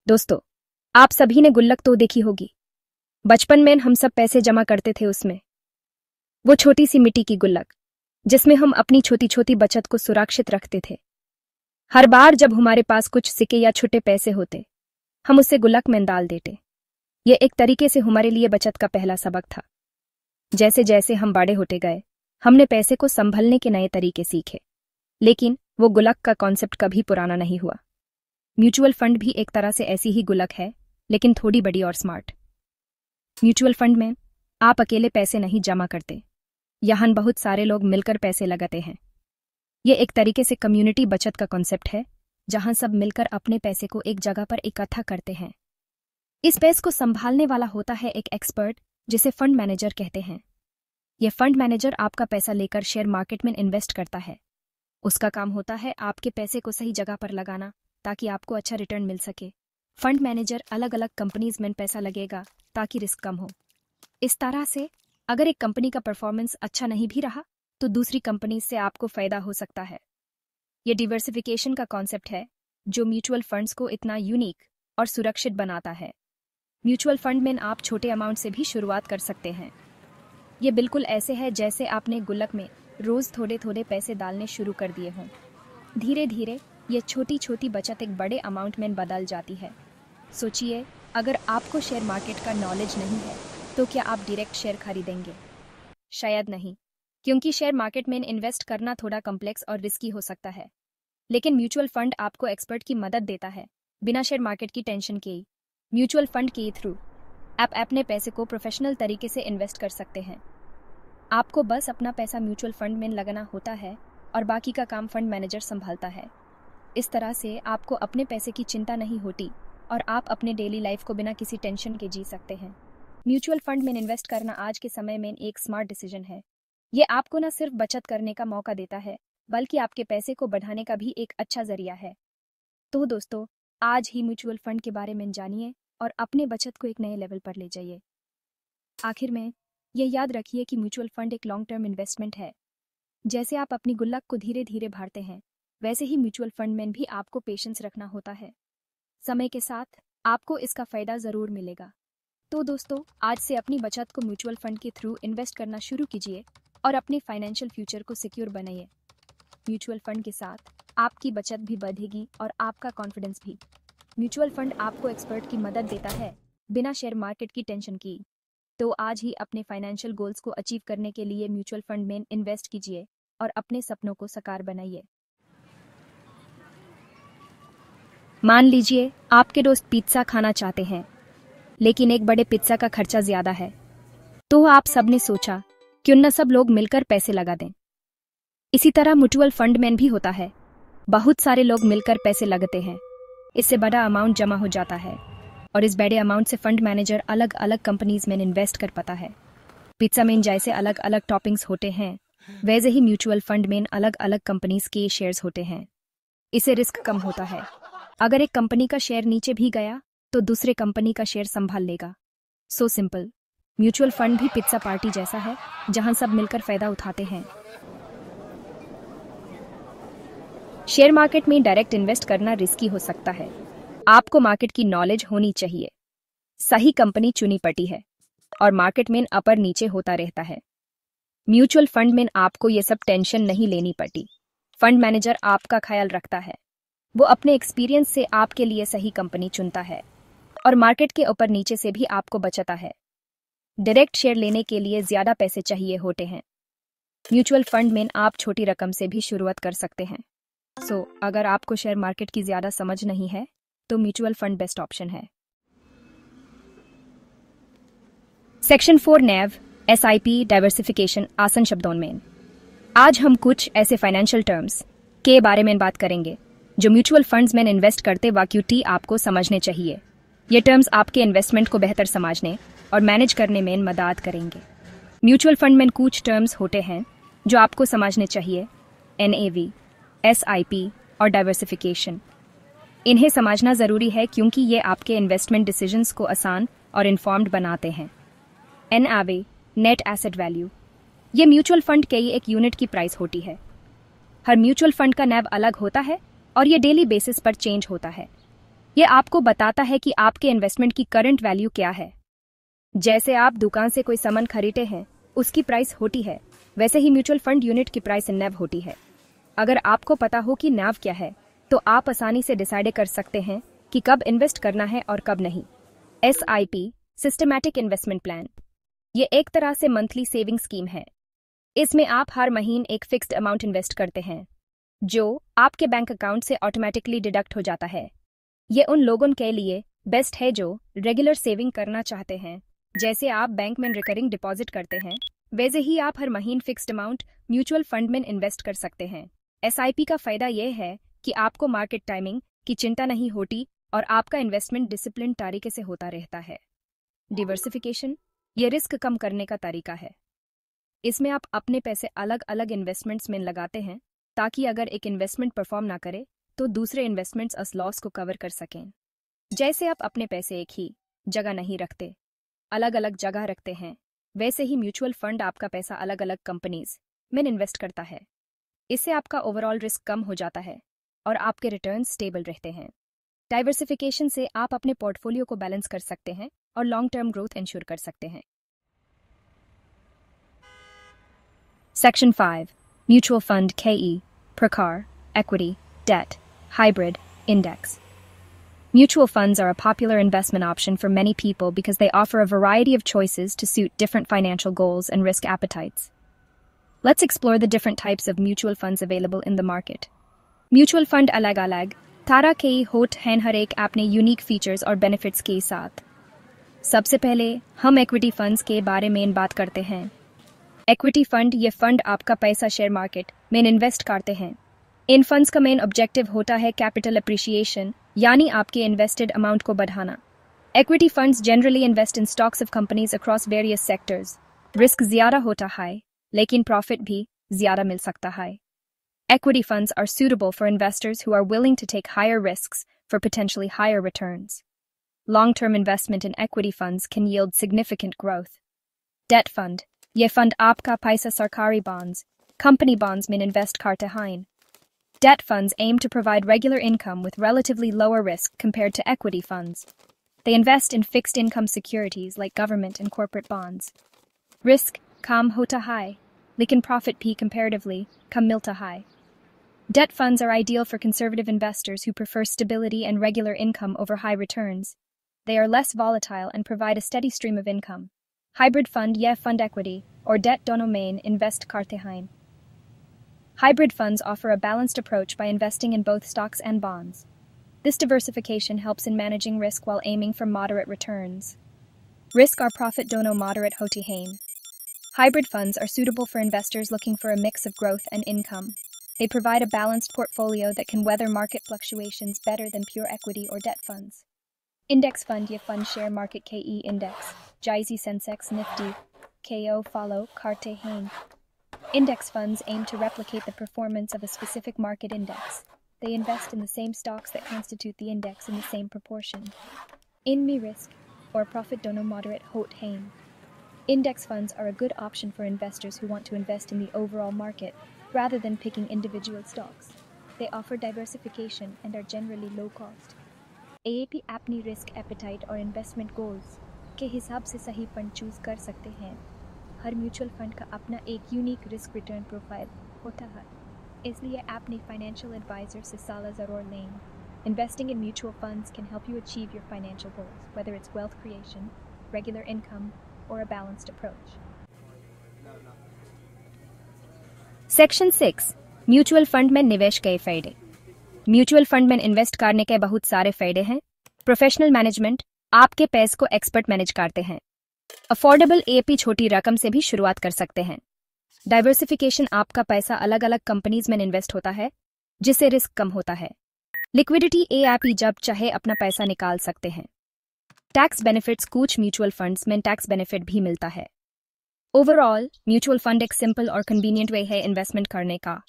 दोस्तों, आप सभी ने गुल्लक तो देखी होगी। बचपन में हम सब पैसे जमा करते थे उसमें। वो छोटी सी मिट्टी की गुल्लक जिसमें हम अपनी छोटी छोटी बचत को सुरक्षित रखते थे। हर बार जब हमारे पास कुछ सिक्के या छोटे पैसे होते, हम उसे गुल्लक में डाल देते। ये एक तरीके से हमारे लिए बचत का पहला सबक था। जैसे जैसे हम बड़े होते गए, हमने पैसे को संभलने के नए तरीके सीखे, लेकिन वो गुल्लक का कॉन्सेप्ट कभी पुराना नहीं हुआ। म्यूचुअल फंड भी एक तरह से ऐसी ही गुल्लक है, लेकिन थोड़ी बड़ी और स्मार्ट। म्यूचुअल फंड में आप अकेले पैसे नहीं जमा करते, यहाँ बहुत सारे लोग मिलकर पैसे लगाते हैं। ये एक तरीके से कम्युनिटी बचत का कॉन्सेप्ट है, जहां सब मिलकर अपने पैसे को एक जगह पर इकट्ठा करते हैं। इस पैसे को संभालने वाला होता है एक एक्सपर्ट, जिसे फंड मैनेजर कहते हैं। यह फंड मैनेजर आपका पैसा लेकर शेयर मार्केट में इन्वेस्ट करता है। उसका काम होता है आपके पैसे को सही जगह पर लगाना, ताकि आपको अच्छा रिटर्न मिल सके। फंड मैनेजर अलग अलग कंपनीज में पैसा लगेगा ताकि रिस्क कम हो। इस तरह से अगर एक कंपनी का परफॉर्मेंस अच्छा नहीं भी रहा, तो दूसरी कंपनी से आपको फायदा हो सकता है। ये डिवर्सिफिकेशन का कॉन्सेप्ट है, जो म्यूचुअल फंड्स को इतना यूनिक और सुरक्षित बनाता है। म्यूचुअल फंड में आप छोटे अमाउंट से भी शुरुआत कर सकते हैं। ये बिल्कुल ऐसे है जैसे आपने गुल्लक में रोज थोड़े थोड़े पैसे डालने शुरू कर दिए हों। धीरे धीरे ये छोटी छोटी बचत एक बड़े अमाउंट में बदल जाती है। सोचिए, अगर आपको शेयर मार्केट का नॉलेज नहीं है, तो क्या आप डायरेक्ट शेयर खरीदेंगे? शायद नहीं, क्योंकि शेयर मार्केट में इन्वेस्ट करना थोड़ा कॉम्प्लेक्स और रिस्की हो सकता है। लेकिन म्यूचुअल फंड आपको एक्सपर्ट की मदद देता है, बिना शेयर मार्केट की टेंशन के। म्यूचुअल फंड के थ्रू आप अपने पैसे को प्रोफेशनल तरीके से इन्वेस्ट कर सकते हैं। आपको बस अपना पैसा म्यूचुअल फंड में लगाना होता है और बाकी का काम फंड मैनेजर संभालता है। इस तरह से आपको अपने पैसे की चिंता नहीं होती और आप अपने डेली लाइफ को बिना किसी टेंशन के जी सकते हैं। म्यूचुअल फंड में इन्वेस्ट करना आज के समय में एक स्मार्ट डिसीजन है। ये आपको न सिर्फ बचत करने का मौका देता है, बल्कि आपके पैसे को बढ़ाने का भी एक अच्छा जरिया है। तो दोस्तों, आज ही म्यूचुअल फंड के बारे में जानिए और अपने बचत को एक नए लेवल पर ले जाइए। आखिर में यह याद रखिए कि म्यूचुअल फंड एक लॉन्ग टर्म इन्वेस्टमेंट है। जैसे आप अपनी गुल्लक को धीरे धीरे भरते हैं, वैसे ही म्यूचुअल फंड में भी आपको पेशेंस रखना होता है। समय के साथ आपको इसका फायदा जरूर मिलेगा। तो दोस्तों, आज से अपनी बचत को म्यूचुअल फंड के थ्रू इन्वेस्ट करना शुरू कीजिए और अपने फाइनेंशियल फ्यूचर को सिक्योर बनाइए। म्यूचुअल फंड के साथ आपकी बचत भी बढ़ेगी और आपका कॉन्फिडेंस भी। म्यूचुअल फंड आपको एक्सपर्ट की मदद देता है, बिना शेयर मार्केट की टेंशन की। तो आज ही अपने फाइनेंशियल गोल्स को अचीव करने के लिए म्यूचुअल फंड में इन्वेस्ट कीजिए और अपने सपनों को साकार बनाइए। मान लीजिए आपके दोस्त पिज्ज़ा खाना चाहते हैं, लेकिन एक बड़े पिज्ज़ा का खर्चा ज्यादा है। तो आप सबने सोचा, क्यों न सब लोग मिलकर पैसे लगा दें। इसी तरह म्यूचुअल फंड में भी होता है। बहुत सारे लोग मिलकर पैसे लगाते हैं, इससे बड़ा अमाउंट जमा हो जाता है और इस बड़े अमाउंट से फंड मैनेजर अलग अलग कंपनीज में इन्वेस्ट कर पाता है। पिज्ज़ा में जैसे अलग अलग टॉपिंग्स होते हैं, वैसे ही म्यूचुअल फंड में अलग अलग कंपनीज के शेयर्स होते हैं। इससे रिस्क कम होता है। अगर एक कंपनी का शेयर नीचे भी गया, तो दूसरे कंपनी का शेयर संभाल लेगा। So simple. म्यूचुअल फंड भी पिज्जा पार्टी जैसा है, जहां सब मिलकर फायदा उठाते हैं। शेयर मार्केट में डायरेक्ट इन्वेस्ट करना रिस्की हो सकता है। आपको मार्केट की नॉलेज होनी चाहिए। सही कंपनी चुनी पड़ती है और मार्केट में अपर नीचे होता रहता है। म्यूचुअल फंड में आपको ये सब टेंशन नहीं लेनी पड़ती। फंड मैनेजर आपका ख्याल रखता है। वो अपने एक्सपीरियंस से आपके लिए सही कंपनी चुनता है और मार्केट के ऊपर नीचे से भी आपको बचाता है। डायरेक्ट शेयर लेने के लिए ज्यादा पैसे चाहिए होते हैं। म्यूचुअल फंड में आप छोटी रकम से भी शुरुआत कर सकते हैं। अगर आपको शेयर मार्केट की ज्यादा समझ नहीं है, तो म्यूचुअल फंड बेस्ट ऑप्शन है। सेक्शन 4 नैव SIP डाइवर्सिफिकेशन आसान शब्दों में आज हम कुछ ऐसे फाइनेंशियल टर्म्स के बारे में बात करेंगे जो म्यूचुअल फंड्स में इन्वेस्ट करते वक्त आपको समझने चाहिए। ये टर्म्स आपके इन्वेस्टमेंट को बेहतर समझने और मैनेज करने में मदद करेंगे। म्यूचुअल फंड में कुछ टर्म्स होते हैं जो आपको समझने चाहिए: NAV, SIP और डाइवर्सिफिकेशन। इन्हें समझना जरूरी है क्योंकि ये आपके इन्वेस्टमेंट डिसीजंस को आसान और इन्फॉर्म्ड बनाते हैं। NAV, नेट एसेट वैल्यू, ये म्यूचुअल फंड के एक यूनिट की प्राइस होती है। हर म्यूचुअल फंड का NAV अलग होता है और ये डेली बेसिस पर चेंज होता है। ये आपको बताता है कि आपके इन्वेस्टमेंट की करंट वैल्यू क्या है। जैसे आप दुकान से कोई सामान खरीदते हैं, उसकी प्राइस होती है, वैसे ही म्यूचुअल फंड यूनिट की प्राइस NAV होती है। अगर आपको पता हो कि NAV क्या है, तो आप आसानी से डिसाइड कर सकते हैं कि कब इन्वेस्ट करना है और कब नहीं। SIP सिस्टमैटिक इन्वेस्टमेंट प्लान, ये एक तरह से मंथली सेविंग स्कीम है। इसमें आप हर महीने एक फिक्स्ड अमाउंट इन्वेस्ट करते हैं, जो आपके बैंक अकाउंट से ऑटोमेटिकली डिडक्ट हो जाता है। ये उन लोगों के लिए बेस्ट है जो रेगुलर सेविंग करना चाहते हैं। जैसे आप बैंक में रिकरिंग डिपॉजिट करते हैं, वैसे ही आप हर महीने फिक्स्ड अमाउंट म्यूचुअल फंड में इन्वेस्ट कर सकते हैं। SIP का फायदा यह है कि आपको मार्केट टाइमिंग की चिंता नहीं होती और आपका इन्वेस्टमेंट डिसिप्लिन तरीके से होता रहता है। डिवर्सिफिकेशन, ये रिस्क कम करने का तरीका है। इसमें आप अपने पैसे अलग अलग इन्वेस्टमेंट्स में लगाते हैं, ताकि अगर एक इन्वेस्टमेंट परफॉर्म ना करे तो दूसरे इन्वेस्टमेंट्स उस लॉस को कवर कर सकें। जैसे आप अपने पैसे एक ही जगह नहीं रखते, अलग अलग जगह रखते हैं, वैसे ही म्यूचुअल फंड आपका पैसा अलग अलग कंपनीज में इन्वेस्ट करता है। इससे आपका ओवरऑल रिस्क कम हो जाता है और आपके रिटर्न्स स्टेबल रहते हैं। डाइवर्सिफिकेशन से आप अपने पोर्टफोलियो को बैलेंस कर सकते हैं और लॉन्ग टर्म ग्रोथ इंश्योर कर सकते हैं। Section 5. Mutual Fund KE, Prakar, Equity, Debt, Hybrid, Index. Mutual funds are a popular investment option for many people because they offer a variety of choices to suit different financial goals and risk appetites. Let's explore the different types of mutual funds available in the market. Mutual fund alag-alag, तारा के होत हैं हर एक अपने unique features और benefits के साथ। सबसे पहले हम इक्विटी फंड्स के बारे में बात करते हैं। इक्विटी फंड, ये फंड आपका पैसा शेयर मार्केट में इन्वेस्ट करते हैं। इन फंड्स का मेन ऑब्जेक्टिव होता है कैपिटल अप्रिशिएशन, यानी आपके इन्वेस्टेड अमाउंट को बढ़ाना। Equity funds generally invest in stocks of companies across various sectors. Risk ज्यादा होता है, लेकिन प्रॉफिट भी ज्यादा मिल सकता है। Equity funds are suitable for investors who are willing to take higher risks for potentially higher returns. Long-term investment in equity funds can yield significant growth. Debt fund, ये fund आपका पैसा सरकारी bonds, company bonds में invest करते हैं। Debt funds aim to provide regular income with relatively lower risk compared to equity funds. They invest in fixed income securities like government and corporate bonds. Risk कम होता है, लेकिन profit भी comparatively कम मिलता है। Debt funds are ideal for conservative investors who prefer stability and regular income over high returns. They are less volatile and provide a steady stream of income. Hybrid fund, yeah, fund equity or debt dono main invest करते हैं. Hybrid funds offer a balanced approach by investing in both stocks and bonds. This diversification helps in managing risk while aiming for moderate returns. Risk or profit dono moderate होती हैं. Hybrid funds are suitable for investors looking for a mix of growth and income. They provide a balanced portfolio that can weather market fluctuations better than pure equity or debt funds. Index fund, ये fund share market KE index, JISI Sensex Nifty, KO follow karte hain. Index funds aim to replicate the performance of a specific market index. They invest in the same stocks that constitute the index in the same proportion. Inmi risk or profit dono moderate hot hain. Index funds are a good option for investors who want to invest in the overall market rather than picking individual stocks. They offer diversification and are generally low cost. AAP अपनी risk appetite और investment goals के हिसाब से सही fund choose कर सकते हैं। हर mutual fund का अपना एक यूनिक रिस्क रिटर्न प्रोफाइल होता है, इसलिए अपने फाइनेंशियल एडवाइजर से सलाह जरूर लें। Investing in mutual funds can help you achieve your financial goals, whether it's wealth creation, regular income, or a balanced approach. Section 6. Mutual fund में निवेश के फायदे। म्यूचुअल फंड में इन्वेस्ट करने के बहुत सारे फायदे हैं। प्रोफेशनल मैनेजमेंट, आपके पैसे को एक्सपर्ट मैनेज करते हैं। अफोर्डेबल एपी, छोटी रकम से भी शुरुआत कर सकते हैं। डाइवर्सिफिकेशन, आपका पैसा अलग अलग कंपनीज में इन्वेस्ट होता है, जिससे रिस्क कम होता है। लिक्विडिटी, एपी जब चाहे अपना पैसा निकाल सकते हैं। टैक्स बेनिफिट्स, कुछ म्यूचुअल फंड्स में टैक्स बेनिफिट भी मिलता है। ओवरऑल म्यूचुअल फंड एक सिंपल और कन्वीनियंट वे है इन्वेस्टमेंट करने का,